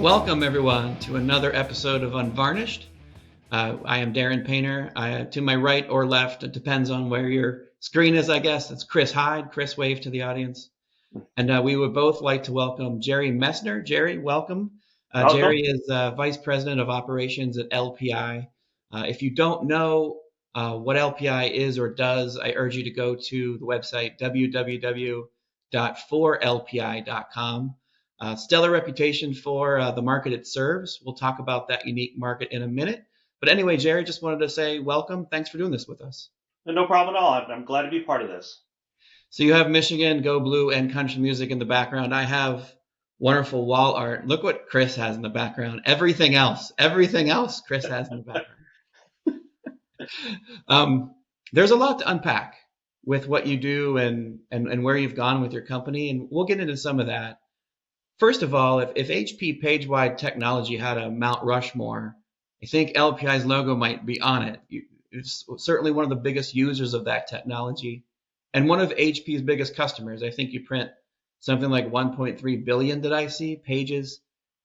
Welcome, everyone, to another episode of Unvarnished. I am Darren Painter. To my right or left, it depends on where your screen is, I guess. It's Chris Hyde. Chris, wave to the audience. And we would both like to welcome Jerry Messner. Jerry, welcome. Welcome. Jerry is Vice President of Operations at LPI. If you don't know what LPI is or does, I urge you to go to the website www.forlpi.com. Stellar reputation for the market it serves. We'll talk about that unique market in a minute. But anyway, Jerry, just wanted to say welcome. Thanks for doing this with us. No problem at all. I'm glad to be part of this. So you have Michigan, Go Blue, and country music in the background. I have wonderful wall art. Look what Chris has in the background. Everything else Chris has in the background. There's a lot to unpack with what you do and where you've gone with your company, and we'll get into some of that. First of all, if HP PageWide technology had a Mount Rushmore, I think LPI's logo might be on it. It's certainly one of the biggest users of that technology and one of HP's biggest customers. I think you print something like 1.3 billion, did I see, pages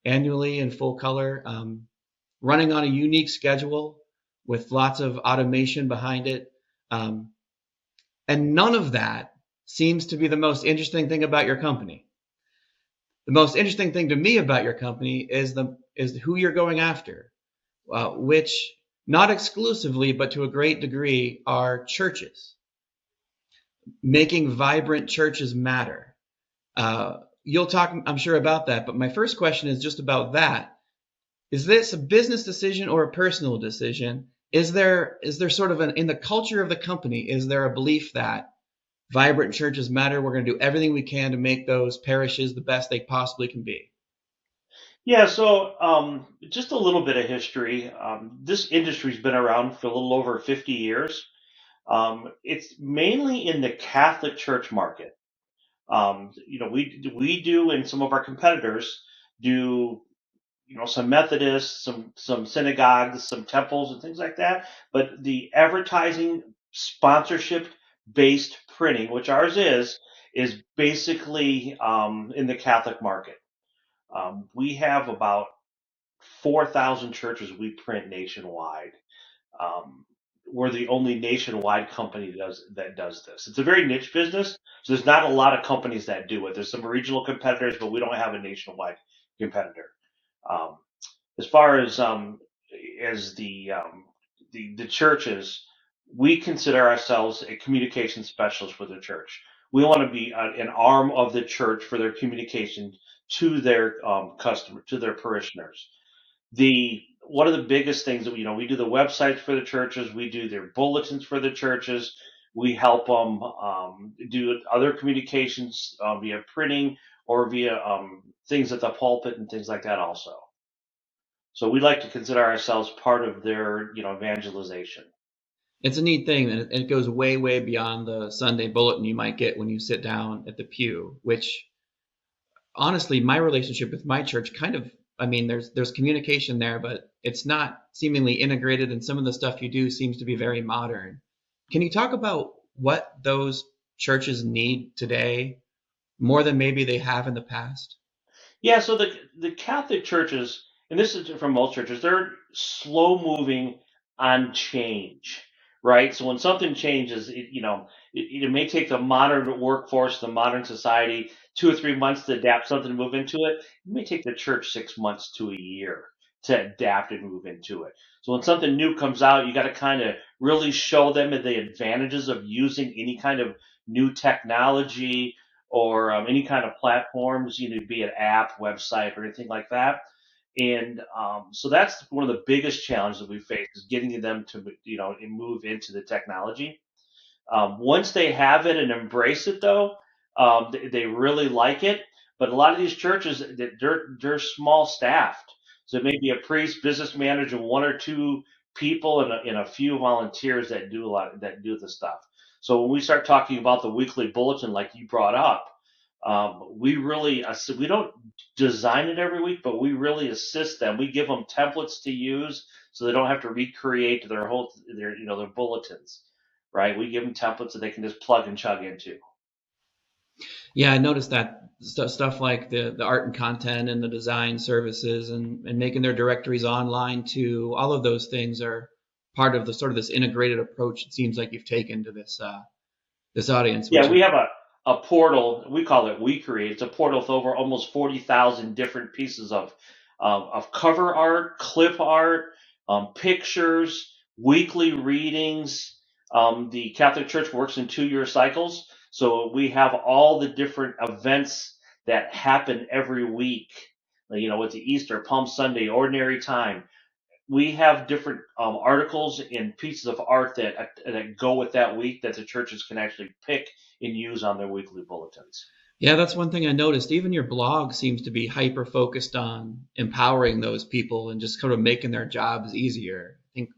annually in full color, running on a unique schedule with lots of automation behind it. And none of that seems to be the most interesting thing about your company. The most interesting thing to me about your company is who you're going after, which not exclusively, but to a great degree, are churches. Making vibrant churches matter. You'll talk, I'm sure, about that, but my first question is just about that. Is this a business decision or a personal decision? Is there sort of in the culture of the company, is there a belief that vibrant churches matter? We're going to do everything we can to make those parishes the best they possibly can be. Yeah, so just a little bit of history. This industry's been around for a little over 50 years. It's mainly in the Catholic Church market. We do, and some of our competitors do, some Methodists, some synagogues, some temples, and things like that. But the advertising sponsorship based printing, which ours is basically in the Catholic market. We have about 4,000 churches we print nationwide. Um, we're the only nationwide company that does this. It's a very niche business, so there's not a lot of companies that do it. There's some regional competitors, but we don't have a nationwide competitor. Um, as far as the churches, we consider ourselves a communication specialist for the church. We want to be an arm of the church for their communication to their customer, to their parishioners. The One of the biggest things that we do the websites for the churches, we do their bulletins for the churches, we help them do other communications via printing or via things at the pulpit and things like that also. So we like to consider ourselves part of their evangelization. It's a neat thing, and it goes way, way beyond the Sunday bulletin you might get when you sit down at the pew, which honestly, my relationship with my church kind of, I mean, there's communication there, but it's not seemingly integrated, and some of the stuff you do seems to be very modern. Can you talk about what those churches need today more than maybe they have in the past? Yeah, so the Catholic churches, and this is from most churches, they're slow moving on change, right? So when something changes, it may take the modern workforce, the modern society, 2 or 3 months to adapt something and move into it. It may take the church 6 months to a year to adapt and move into it. So when something new comes out, you got to kind of really show them the advantages of using any kind of new technology or any kind of platforms, be an app, website, or anything like that. And so that's one of the biggest challenges that we face is getting them to, move into the technology. Once they have it and embrace it, though, they really like it. But a lot of these churches, they're small staffed, so it may be a priest, business manager, one or two people, and a few volunteers that do the stuff. So when we start talking about the weekly bulletin, like you brought up, we don't design it every week, but we really assist them. We give them templates to use so they don't have to recreate their bulletins, right? We give them templates that they can just plug and chug into. Yeah, I noticed that stuff like the art and content and the design services and making their directories online too. All of those things are part of the sort of this integrated approach it seems like you've taken to this audience, Yeah, which is we have a portal. We call it We Create. It's a portal with over almost 40,000 different pieces of cover art, clip art, pictures, weekly readings. The Catholic Church works in 2-year cycles, so we have all the different events that happen every week. With the Easter, Palm Sunday, Ordinary Time, we have different articles and pieces of art that go with that week that the churches can actually pick and use on their weekly bulletins. yeah, that's one thing I noticed. Even your blog seems to be hyper focused on empowering those people and just kind of making their jobs easier. I think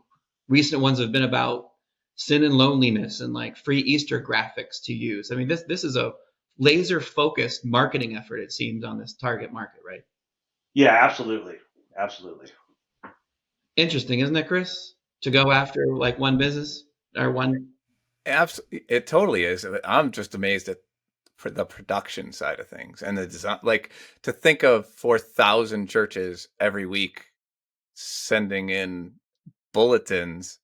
recent ones have been about sin and loneliness and like free Easter graphics to use. I mean, this is a laser focused marketing effort, it seems, on this target market, right? Yeah, absolutely, absolutely. Interesting, isn't it, Chris? To go after like one business or one. Absolutely, it totally is. I'm just amazed at for the production side of things and the design. Like to think of 4,000 churches every week sending in bulletins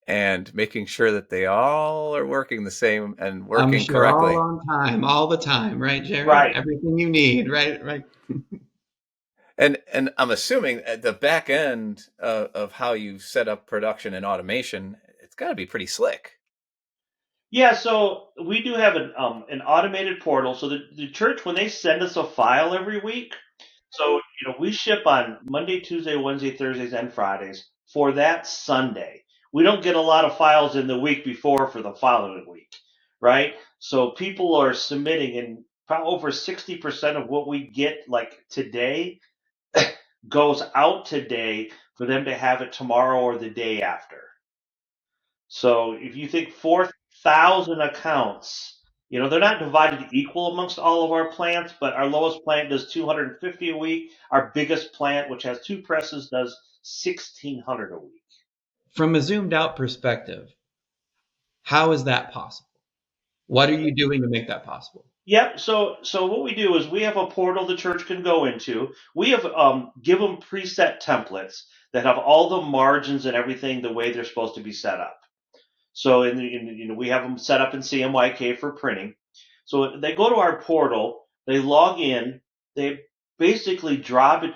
and making sure that they all are working the same and I'm working sure all correctly. on time, all the time, right, Jerry? Right. Everything you need, right? Right. And I'm assuming at the back end of how you set up production and automation, it's got to be pretty slick. Yeah, so we do have an automated portal. So the church, when they send us a file every week, so we ship on Monday, Tuesday, Wednesday, Thursdays, and Fridays for that Sunday. We don't get a lot of files in the week before for the following week, right? So people are submitting, and probably over 60% of what we get like today goes out today for them to have it tomorrow or the day after. So if you think 4,000 accounts, they're not divided equal amongst all of our plants, but our lowest plant does 250 a week. Our biggest plant, which has 2 presses, does 1,600 a week. From a zoomed out perspective, how is that possible? What are you doing to make that possible? Yep. So what we do is we have a portal the church can go into. We have give them preset templates that have all the margins and everything the way they're supposed to be set up. So we have them set up in CMYK for printing. So they go to our portal, they log in, they basically drag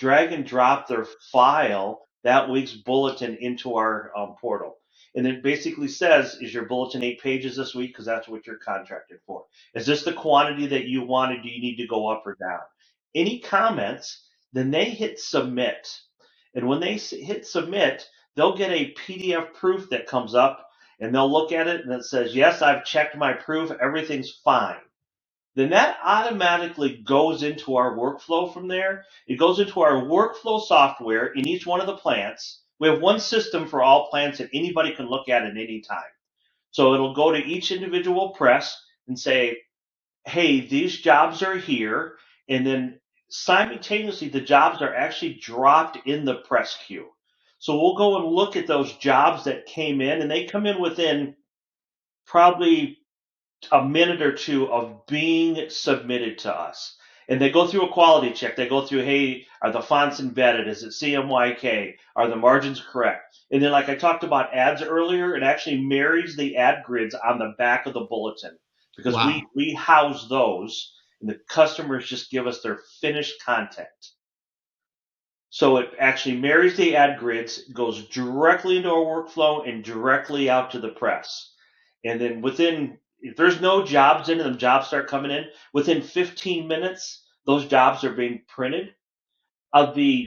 and drop their file, that week's bulletin, into our portal. And it basically says, is your bulletin 8 pages this week? Because that's what you're contracted for. Is this the quantity that you wanted? Do you need to go up or down? Any comments, then they hit submit. And when they hit submit, they'll get a PDF proof that comes up, and they'll look at it and it says, yes, I've checked my proof, everything's fine. Then that automatically goes into our workflow from there. It goes into our workflow software in each one of the plants. We have one system for all plants that anybody can look at any time. So it'll go to each individual press and say, hey, these jobs are here. And then simultaneously, the jobs are actually dropped in the press queue. So we'll go and look at those jobs that came in, and they come in within probably a minute or two of being submitted to us. And they go through a quality check. They go through, hey, are the fonts embedded? Is it CMYK? Are the margins correct? And then, like I talked about ads earlier, it actually marries the ad grids on the back of the bulletin because Wow. we house those, and the customers just give us their finished content. So it actually marries the ad grids, goes directly into our workflow and directly out to the press. And then if there's no jobs in and the jobs start coming in, within 15 minutes, those jobs are being printed. Of the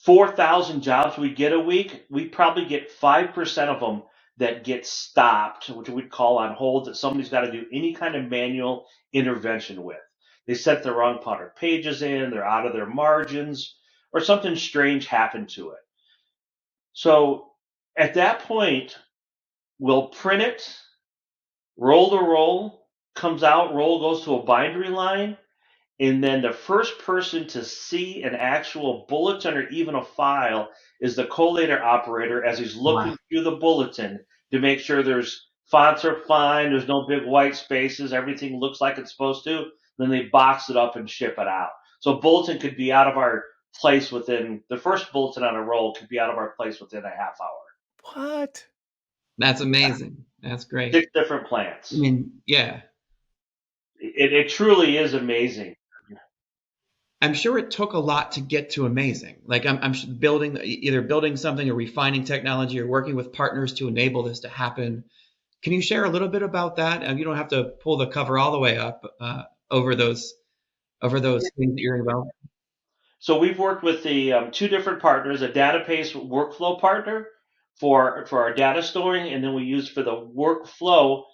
4,000 jobs we get a week, we probably get 5% of them that get stopped, which we'd call on hold, that somebody's got to do any kind of manual intervention with. They set the wrong part of pages in, they're out of their margins, or something strange happened to it. So at that point, we'll print it, roll the roll, comes out, roll goes to a bindery line, and then the first person to see an actual bulletin or even a file is the collator operator as he's Wow. looking through the bulletin to make sure there's fonts are fine, there's no big white spaces, everything looks like it's supposed to, then they box it up and ship it out. So a bulletin could be out of our place within, the first bulletin on a roll could be out of our place within a half hour. What? That's amazing. That's great. 6 different I plants. mean, yeah. It truly is amazing. I'm sure it took a lot to get to amazing. Like I'm building either building something or refining technology or working with partners to enable this to happen. Can you share a little bit about that? And you don't have to pull the cover all the way up over those things that you're involved. So we've worked with the 2 different partners, a database workflow partner for our data storing, and then we use for the workflow,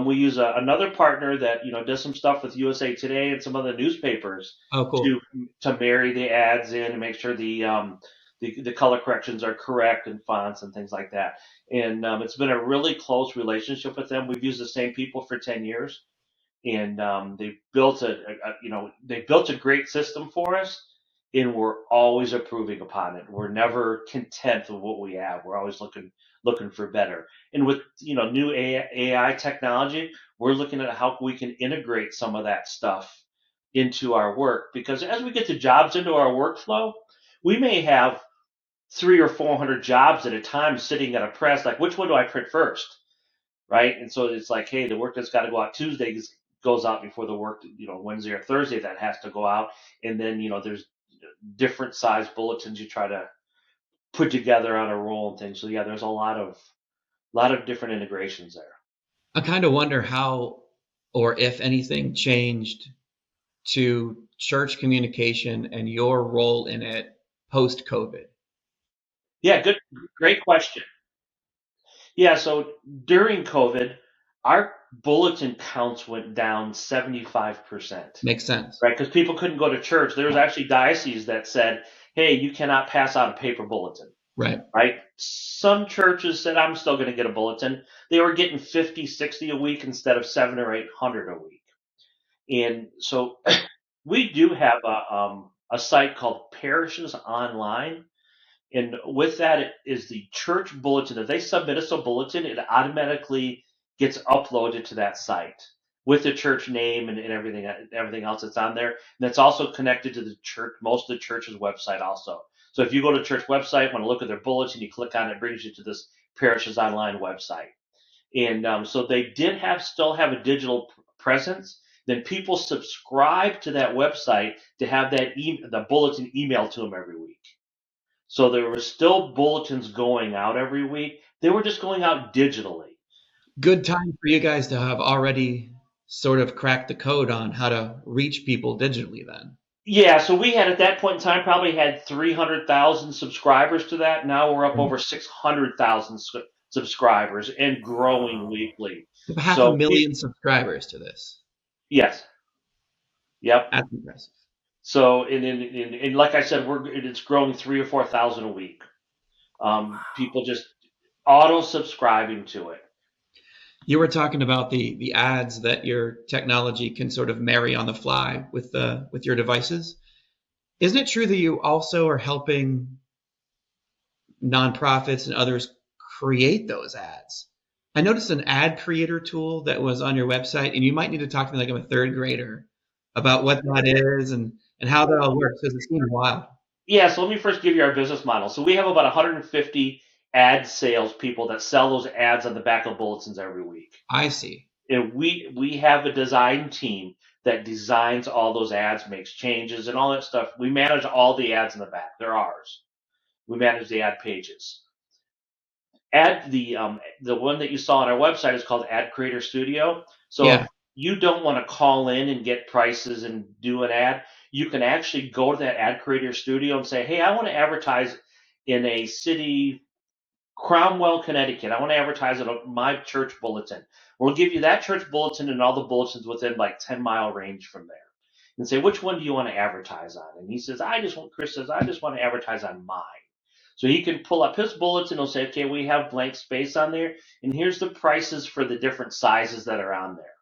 we use another partner that does some stuff with USA Today and some other newspapers Oh, cool. to marry the ads in and make sure the color corrections are correct and fonts and things like that. And it's been a really close relationship with them. We've used the same people for 10 years, and they built they built a great system for us, and we're always improving upon it. We're never content with what we have. We're always looking for better. And with new AI technology, we're looking at how we can integrate some of that stuff into our work, because as we get the jobs into our workflow, we may have 300 or 400 jobs at a time sitting at a press. Like, which one do I print first? Right? And so it's like, hey, the work that's got to go out Tuesday goes out before the work, Wednesday or Thursday that has to go out. And then, there's different size bulletins you try to put together on a roll and things. So yeah, there's a lot of different integrations there. I kind of wonder how or if anything changed to church communication and your role in it post COVID. Yeah, great question. Yeah, so during COVID, our bulletin counts went down 75%. Makes sense. Right? Because people couldn't go to church. There was actually dioceses that said, hey, you cannot pass out a paper bulletin. Right. Right? Some churches said, I'm still going to get a bulletin. They were getting 50, 60 a week instead of 700 or 800 a week. And so we do have a site called Parishes Online. And with that is the church bulletin. If they submit us a bulletin, it automatically gets uploaded to that site with the church name and everything else that's on there. And that's also connected to the church, most of the church's website also. So if you go to the church website, want to look at their bulletin, you click on it, it brings you to this Parishes Online website. And so they still have a digital presence. Then people subscribe to that website to have the bulletin emailed to them every week. So there were still bulletins going out every week. They were just going out digitally. Good time for you guys to have already sort of cracked the code on how to reach people digitally then. Yeah, so we had at that point in time probably had 300,000 subscribers to that. Now we're up over 600,000 subscribers and growing weekly. Half So a million subscribers to this. Yes. Yep. That's impressive. So and like I said, it's growing 3,000 or 4,000 a week. People just auto subscribing to it. You were talking about the ads that your technology can sort of marry on the fly with your devices. Isn't it true that you also are helping nonprofits and others create those ads? I noticed an ad creator tool that was on your website, and you might need to talk to me like I'm a third grader about what that is and how that all works, because it seems wild. Yeah, so let me first give you our business model. So we have about 150 ad sales people that sell those ads on the back of bulletins every week. I see. And we have a design team that designs all those ads, makes changes and all that stuff. We manage all the ads in the back. They're ours. We manage the ad pages. The one that you saw on our website is called Ad Creator Studio. So Yeah. if you don't want to call in and get prices and do an ad, you can actually go to that Ad Creator Studio and say, hey, I want to advertise in a city, Cromwell, Connecticut. I want to advertise it on my church bulletin. We'll give you that church bulletin and all the bulletins within like 10-mile range from there. And say, which one do you want to advertise on? And Chris says, I just want to advertise on mine. So he can pull up his bulletin and he'll say, okay, we have blank space on there, and here's the prices for the different sizes that are on there.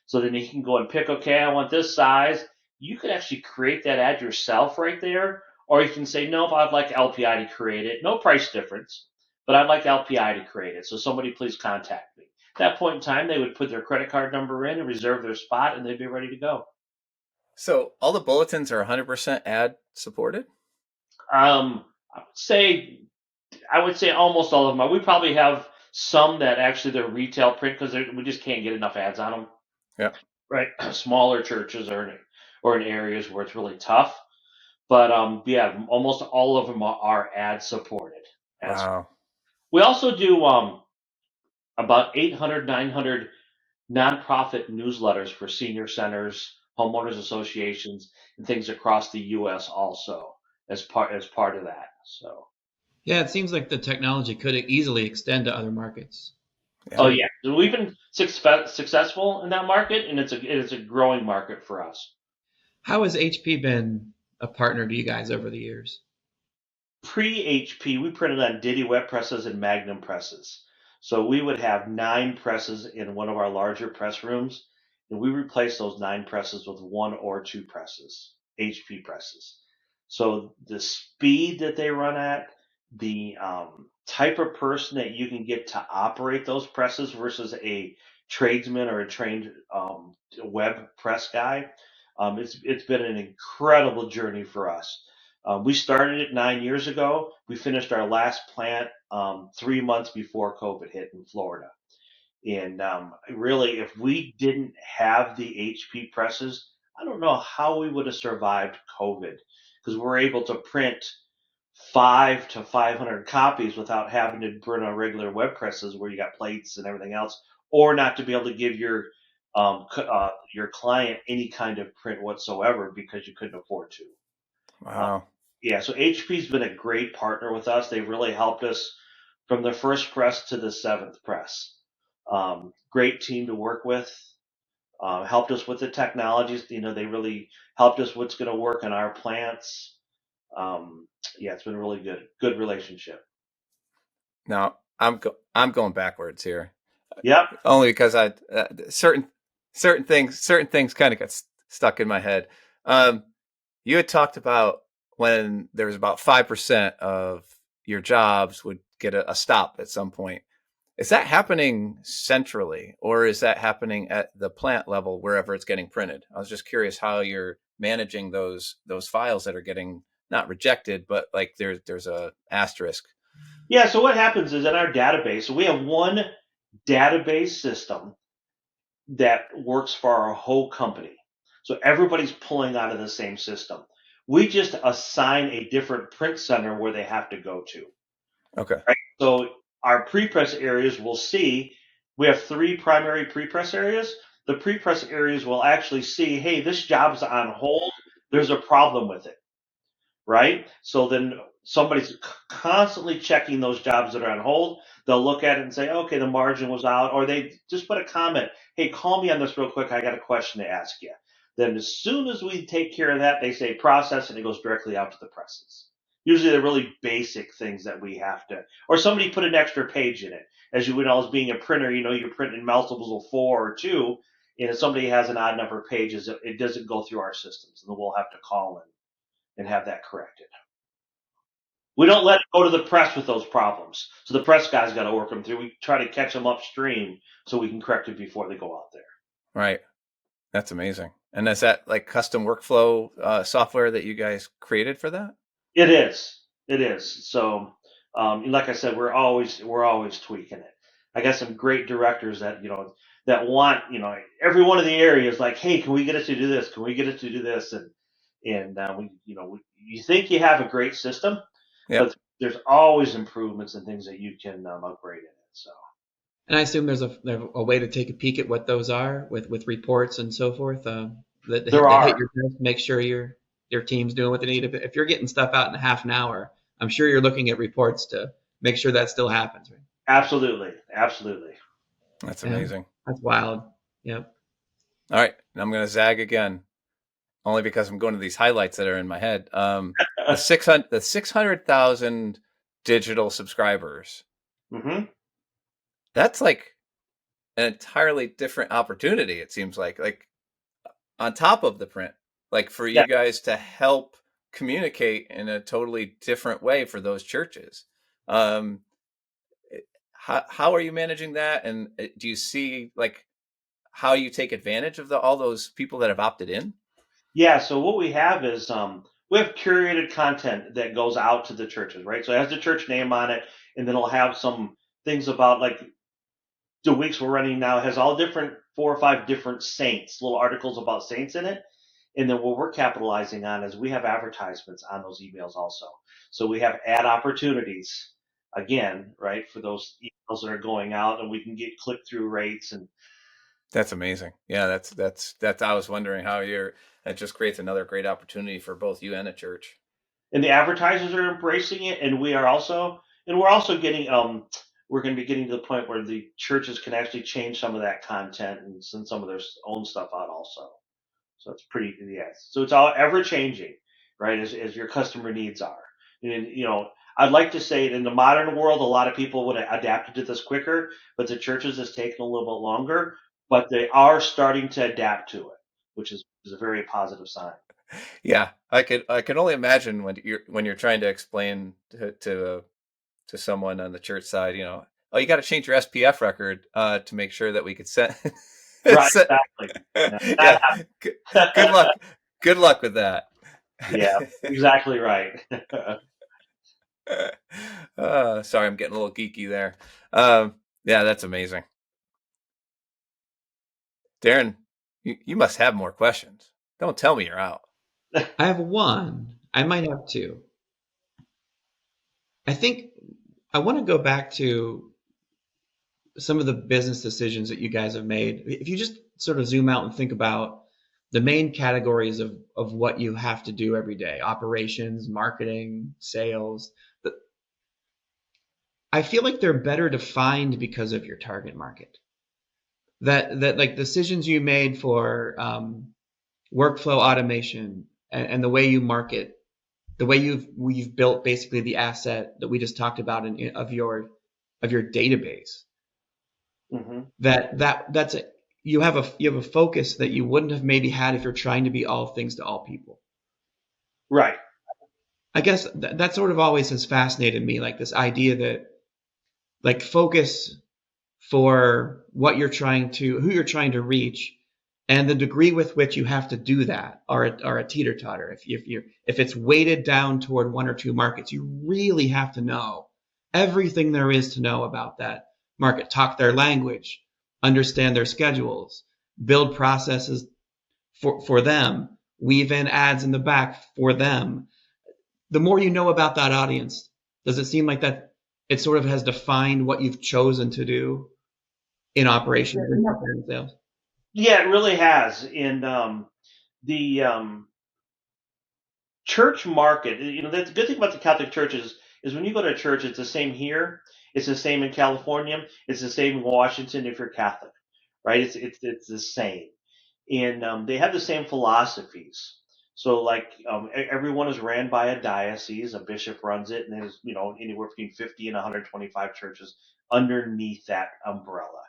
So then he can go and pick, okay, I want this size. You could actually create that ad yourself right there, or you can say, no, I'd like LPI to create it. No price difference, but I'd like LPI to create it. So somebody please contact me. At that point in time, they would put their credit card number in and reserve their spot, and they'd be ready to go. So all the bulletins are 100% ad supported? I would say almost all of them are. We probably have some that actually they're retail print because we just can't get enough ads on them. Yeah. Right, smaller churches or in areas where it's really tough. But yeah, almost all of them are ad supported. Wow. We also do about 800, 900 nonprofit newsletters for senior centers, homeowners associations, and things across the U.S. also as part of that. So. Yeah, it seems like the technology could easily extend to other markets. Yeah. Oh yeah, so we've been successful in that market, and it's a growing market for us. How has HP been a partner to you guys over the years? Pre-HP, we printed on Diddy wet presses and Magnum presses. So we would have 9 presses in one of our larger press rooms, and we replaced those 9 presses with 1 or 2 presses, HP presses. So the speed that they run at, the type of person that you can get to operate those presses versus a tradesman or a trained web press guy, it's been an incredible journey for us. We started it 9 years ago. We finished our last plant 3 months before COVID hit in Florida. And really, if we didn't have the HP presses, I don't know how we would have survived COVID because we're able to print 500 to 500 copies without having to print on regular web presses where you got plates and everything else, or not to be able to give your client any kind of print whatsoever because you couldn't afford to. Wow. Yeah, so HP's been a great partner with us. They've really helped us from the first press to the 7th press. Great team to work with. Helped us with the technologies. They really helped us what's going to work in our plants. Yeah, it's been a really good relationship. Now I'm going backwards here. Yep. Only because I certain things kind of got stuck in my head. You had talked about when there was about 5% of your jobs would get a stop at some point. Is that happening centrally, or is that happening at the plant level wherever it's getting printed? I was just curious how you're managing those files that are getting not rejected, but like there's a asterisk. Yeah, so what happens is in our database, so we have one database system that works for our whole company. So everybody's pulling out of the same system. We just assign a different print center where they have to go to. Okay. Right? So our pre-press areas will see, we have 3 primary pre-press areas. The pre-press areas will actually see, hey, this job's on hold. There's a problem with it. Right? So then somebody's constantly checking those jobs that are on hold. They'll look at it and say, okay, the margin was out, or they just put a comment, hey, call me on this real quick. I got a question to ask you. Then as soon as we take care of that, they say process, and it goes directly out to the presses. Usually they're really basic things that we have to, or somebody put an extra page in it. As you would know, as being a printer, you're printing multiples of 4 or 2, and if somebody has an odd number of pages, it doesn't go through our systems, and then we'll have to call in and have that corrected. We don't let it go to the press with those problems. So the press guys got to work them through. We try to catch them upstream so we can correct it before they go out there. Right. That's amazing. And is that like custom workflow software that you guys created for that? It is. It is. So, like I said, we're always tweaking it. I got some great directors that want every one of the areas like, hey, can we get it to do this? Can we get it to do this? And you think you have a great system, Yep. but there's always improvements and things that you can upgrade in it. So. And I assume there's a way to take a peek at what those are with reports and so forth that There hit are. your desk, make sure your team's doing what they need. If you're getting stuff out in half an hour, I'm sure you're looking at reports to make sure that still happens, right? Absolutely. That's Yeah, amazing. that's wild. Yep. All right. I'm going to zag again, only because I'm going to these highlights that are in my head. The 600,000 digital subscribers. Mm-hmm. That's like an entirely different opportunity. It seems like on top of the print, like for you guys to help communicate in a totally different way for those churches. how are you managing that? And do you see like how you take advantage of all those people that have opted in? Yeah, so what we have is we have curated content that goes out to the churches, right? So it has the church name on it, and then it'll have some things about like the weeks we're running now has all different 4 or 5 different saints, little articles about saints in it. And then what we're capitalizing on is we have advertisements on those emails also. So we have ad opportunities again, right, for those emails that are going out, and we can get click through rates. And That's amazing. Yeah, that's. I was wondering how that just creates another great opportunity for both you and a church. the advertisers are embracing it, and we're also getting we're going to be getting to the point where the churches can actually change some of that content and send some of their own stuff out also. So it's pretty, yes. So it's all ever changing, right? As your customer needs are. And, I'd like to say in the modern world, a lot of people would have adapted to this quicker, but the churches has taken a little bit longer, but they are starting to adapt to it, which is a very positive sign. Yeah, I can only imagine when you're trying to explain to someone on the church side, oh, you got to change your SPF record to make sure that we could send. Right, send exactly. yeah, good, good luck. Good luck with that. Yeah, exactly right. Sorry, I'm getting a little geeky there. Yeah, that's amazing. Darren, you must have more questions. Don't tell me you're out. I have one. I might have two. I think I want to go back to some of the business decisions that you guys have made. If you just sort of zoom out and think about the main categories of what you have to do every day, operations, marketing, sales, but I feel like they're better defined because of your target market. That like decisions you made for workflow automation and the way you market, the way we've built basically the asset that we just talked about of your database. Hmm. That's it. You have a focus that you wouldn't have maybe had if you're trying to be all things to all people. Right. I guess that sort of always has fascinated me, like this idea that like focus for who you're trying to reach, and the degree with which you have to do that are a teeter totter. If it's weighted down toward one or two markets, you really have to know everything there is to know about that market, talk their language, understand their schedules, build processes for them, weave in ads in the back for them. The more you know about that audience, does it seem like that it sort of has defined what you've chosen to do in operations and sales? Yeah, it really has. And the church market, that's the good thing about the Catholic Church is when you go to a church, it's the same here, it's the same in California, it's the same in Washington if you're Catholic, right? It's the same, and they have the same philosophies. So like everyone is ran by a diocese, a bishop runs it, and there's anywhere between 50 and 125 churches underneath that umbrella.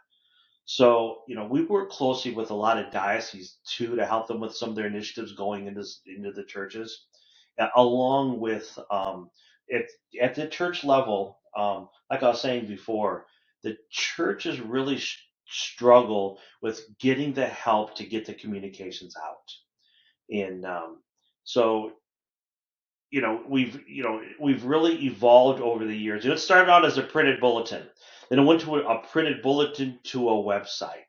So, we work closely with a lot of dioceses too to help them with some of their initiatives going into the churches, along with at, at the church level. Like I was saying before, the churches really struggle with getting the help to get the communications out, and so we've really evolved over the years. It started out as a printed bulletin, then it went to a printed bulletin to a website.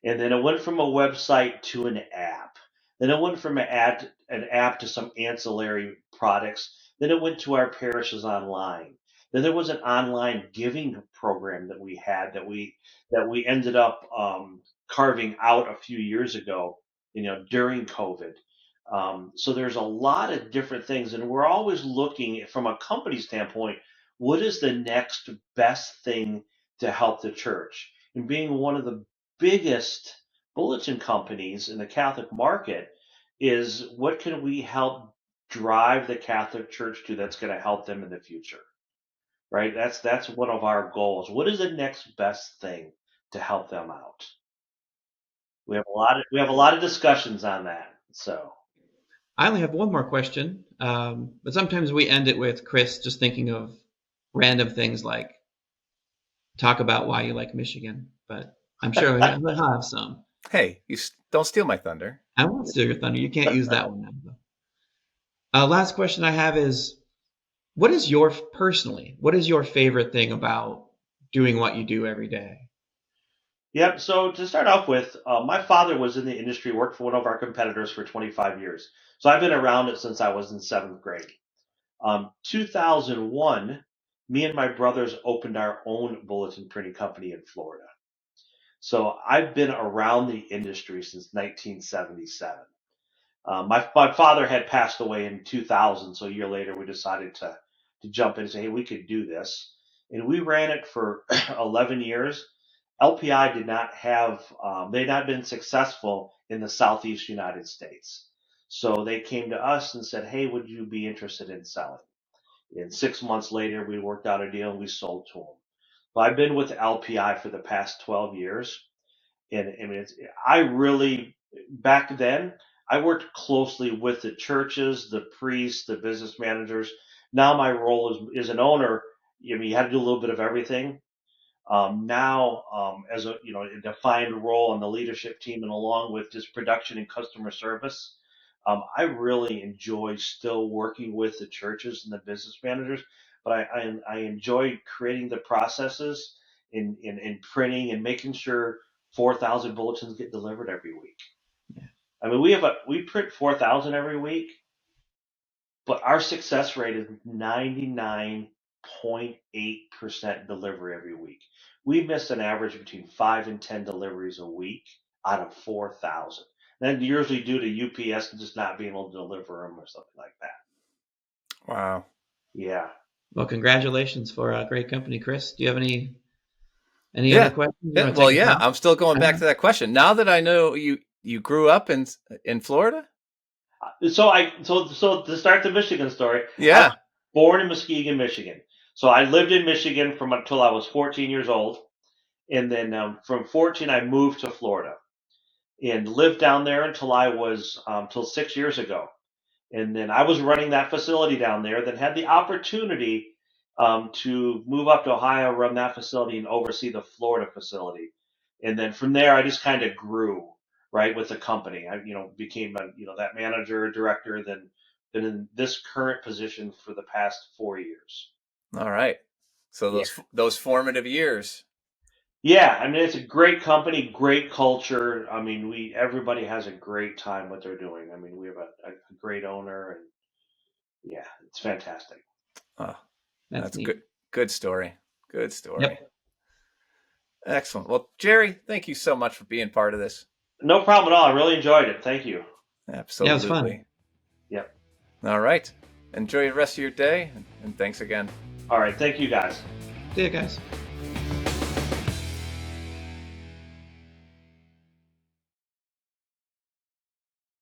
And then it went from a website to an app. Then it went from an app to some ancillary products. Then it went to our parishes online. Then there was an online giving program that we had that we ended up carving out a few years ago, during COVID. So there's a lot of different things, and we're always looking from a company standpoint, what is the next best thing to help the church? And being one of the biggest bulletin companies in the Catholic market is what can we help drive the Catholic Church to that's going to help them in the future, right? That's one of our goals. What is the next best thing to help them out? We have a lot of discussions on that. So I only have one more question, but sometimes we end it with Chris just thinking of random things like talk about why you like Michigan, but I'm sure he'll have some. Hey, don't steal my thunder. I won't steal your thunder. You can't use that one now, though. Last question I have is, what is your favorite thing about doing what you do every day? Yep. So to start off with, my father was in the industry, worked for one of our competitors for 25 years. So I've been around it since I was in seventh grade. 2001, me and my brothers opened our own bulletin printing company in Florida. So I've been around the industry since 1977. My father had passed away in 2000, so a year later we decided to jump in and say, hey, we could do this. And we ran it for 11 years. LPI did not have, they'd not been successful in the Southeast United States. So they came to us and said, hey, would you be interested in selling? And 6 months later, we worked out a deal and we sold to them. So I've been with LPI for the past 12 years. And I mean, I really, back then, I worked closely with the churches, the priests, the business managers. Now my role is an owner. I mean, you had to do a little bit of everything. Now, as a defined role on the leadership team and along with just production and customer service, I really enjoy still working with the churches and the business managers, but I enjoy creating the processes in printing and making sure 4,000 bulletins get delivered every week. Yeah. I mean, we print 4,000 every week, but our success rate is 99.8% delivery every week. We miss an average between 5 and 10 deliveries a week out of 4,000. Then usually due to UPS just not being able to deliver them or something like that. Wow. Yeah. Well, congratulations for a great company, Chris. Do you have any Yeah. other questions? You Yeah. want to Well, take us yeah. out? I'm still going back to that question. Now that I know you grew up in Florida. So to start the Michigan story, I Yeah. was born in Muskegon, Michigan. So I lived in Michigan from until I was 14 years old, and then from 14 I moved to Florida and lived down there until I was till 6 years ago. And then I was running that facility down there. Then had the opportunity to move up to Ohio, run that facility, and oversee the Florida facility. And then from there, I just kind of grew right with the company. I became that manager, director. Then been in this current position for the past 4 years. All right. So those formative years. Yeah, I mean it's a great company, great culture. I mean everybody has a great time what they're doing. I mean we have a great owner, and yeah, it's fantastic. Oh, That's that's neat. good story. Good story. Yep. Excellent. Well, Jerry, thank you so much for being part of this. No problem at all. I really enjoyed it. Thank you. Absolutely. Yeah, it was fun. Yep. All right. Enjoy the rest of your day, and thanks again. All right. Thank you, guys. See you guys.